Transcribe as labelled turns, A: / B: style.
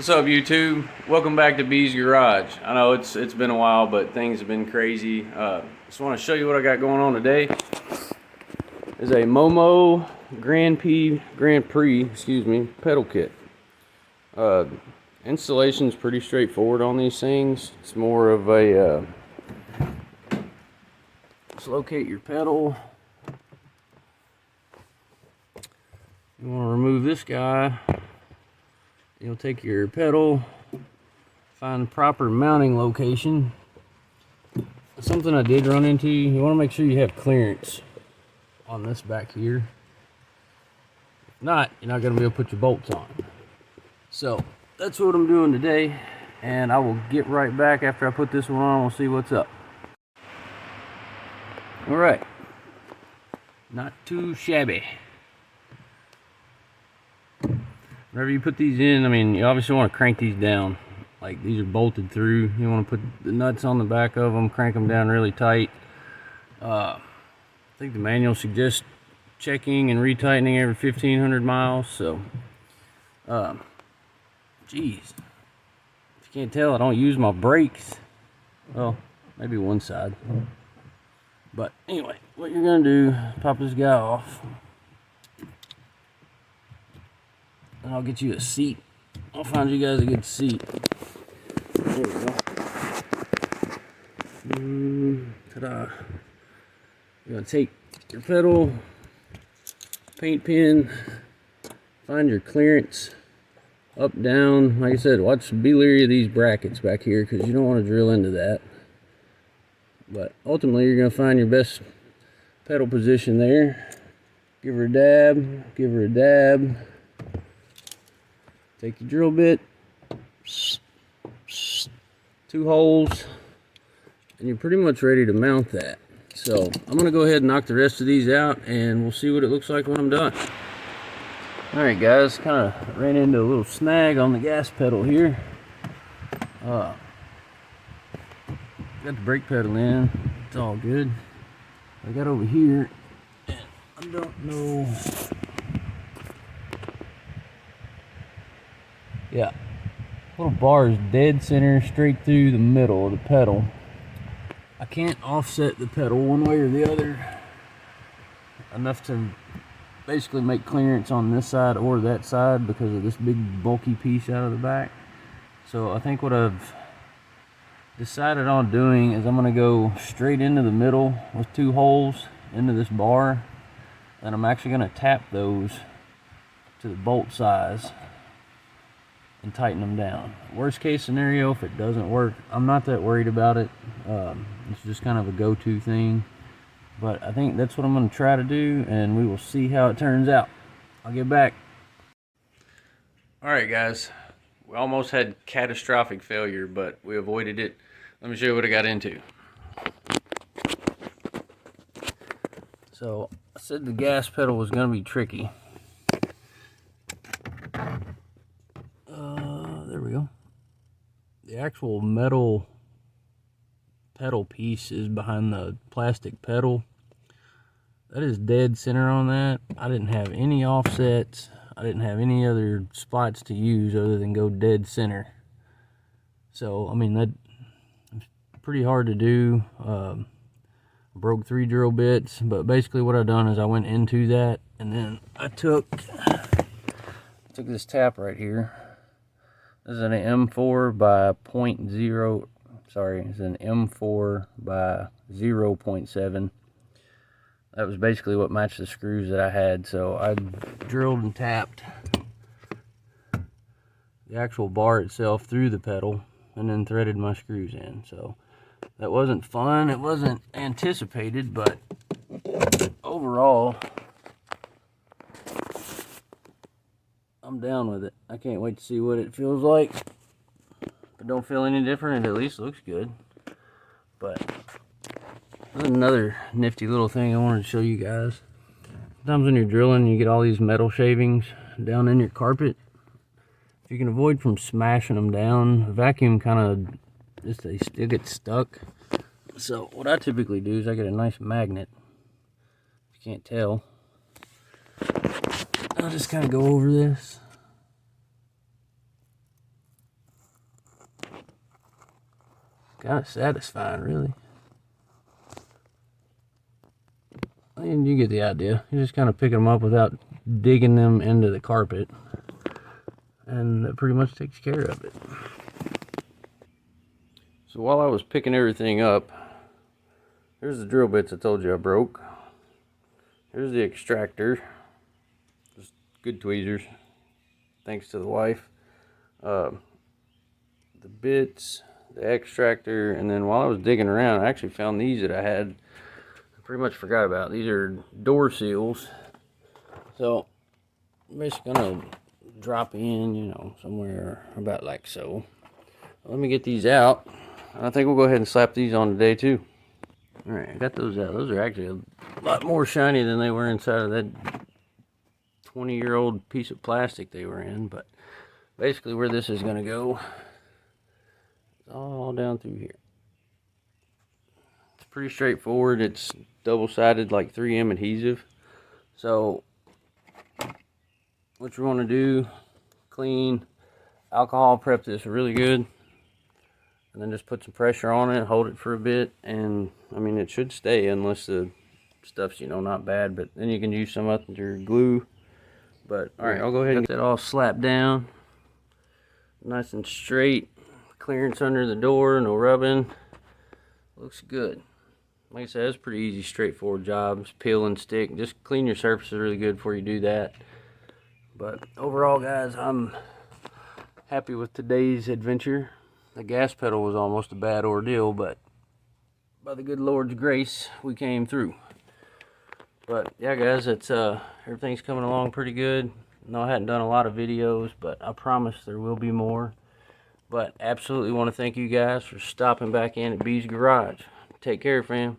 A: What's up, YouTube? Welcome back to B's Garage. I know it's been a while, but things have been crazy. Just want to show you what I got going on today. Is a MOMO Grand-Prix, pedal kit. Installation's pretty straightforward on these things. It's more of a just locate your pedal. You want to remove this guy. You'll take your pedal, find the proper mounting location. Something I did run into, you want to make sure you have clearance on this back here. If not, you're not going to be able to put your bolts on. So that's what I'm doing today, and I will get right back after I put this one on. We'll see what's up. Alright, not too shabby. Whenever you put these in, I mean, you obviously want to crank these down. Like, these are bolted through. You want to put the nuts on the back of them, crank them down really tight. I think the manual suggests checking and retightening every 1,500 miles. So, geez. If you can't tell, I don't use my brakes. Well, maybe one side. But anyway, what you're going to do, pop this guy off. And I'll get you a seat. I'll find you guys a good seat. There we go. Ta-da. You're going to take your pedal, paint pen, find your clearance, up, down. Like I said, be leery of these brackets back here because you don't want to drill into that. But ultimately, you're going to find your best pedal position there. Give her a dab, give her a dab. Take your drill bit, 2 holes, and you're pretty much ready to mount that. So I'm going to go ahead and knock the rest of these out, and we'll see what it looks like when I'm done. Alright guys, kind of ran into a little snag on the gas pedal here. Got the brake pedal in, it's all good. I got over here, and I don't know. Yeah, little bar is dead center straight through the middle of the pedal. I can't offset the pedal one way or the other enough to basically make clearance on this side or that side because of this big bulky piece out of the back. So I think what I've decided on doing is I'm going to go straight into the middle with 2 holes into this bar, and I'm actually going to tap those to the bolt size and tighten them down. Worst case scenario, if it doesn't work, I'm not that worried about it. It's just kind of a go-to thing, but I think that's what I'm going to try to do, and we will see how it turns out. I'll get back. Alright guys, we almost had catastrophic failure, but we avoided it. Let me show you what I got into. So I said the gas pedal was going to be tricky. There we go. The actual metal pedal piece is behind the plastic pedal. That is dead center on that. I didn't have any offsets. I didn't have any other spots to use other than go dead center. So, I mean, that's pretty hard to do. Broke 3 drill bits, but basically what I've done is I went into that, and then I took this tap right here. This is an M4 by 0.0, sorry, it's an M4 by 0.7. That was basically what matched the screws that I had. So I drilled and tapped the actual bar itself through the pedal and then threaded my screws in. So that wasn't fun, it wasn't anticipated, but overall I'm down with it. I can't wait to see what it feels like. If it don't feel any different, it at least looks good. But another nifty little thing I wanted to show you guys. Sometimes when you're drilling, you get all these metal shavings down in your carpet. If you can avoid from smashing them down, the vacuum kind of they still get stuck. So what I typically do is I get a nice magnet. If you can't tell, I'll just kind of go over this. Kind of satisfying, really. And you get the idea. You're just kind of picking them up without digging them into the carpet. And that pretty much takes care of it. So while I was picking everything up, here's the drill bits I told you I broke. Here's the extractor. Just good tweezers. Thanks to the wife. The bits, the extractor, and then while I was digging around, I actually found these that I had pretty much forgot about. These are door seals. So I'm basically gonna drop in, you know, somewhere about like so. Let me get these out. I think we'll go ahead and slap these on today too. Alright, I got those out. Those are actually a lot more shiny than they were inside of that 20-year-old piece of plastic they were in. But basically where this is gonna go is all down through here. It's pretty straightforward. It's double-sided like 3M adhesive. So what you want to do, clean, alcohol prep this really good, and then just put some pressure on it, hold it for a bit, and I mean it should stay unless the stuff's, you know, not bad, but then you can use some other glue. But all right, I'll go ahead and get that all slapped down nice and straight. Clearance under the door, no rubbing. Looks good. Like I said, it's a pretty easy, straightforward job. Just peel and stick. Just clean your surfaces really good before you do that. But overall, guys, I'm happy with today's adventure. The gas pedal was almost a bad ordeal, but by the good Lord's grace, we came through. But yeah, guys, it's everything's coming along pretty good. No, I hadn't done a lot of videos, but I promise there will be more. But absolutely want to thank you guys for stopping back in at B's Garage. Take care, fam.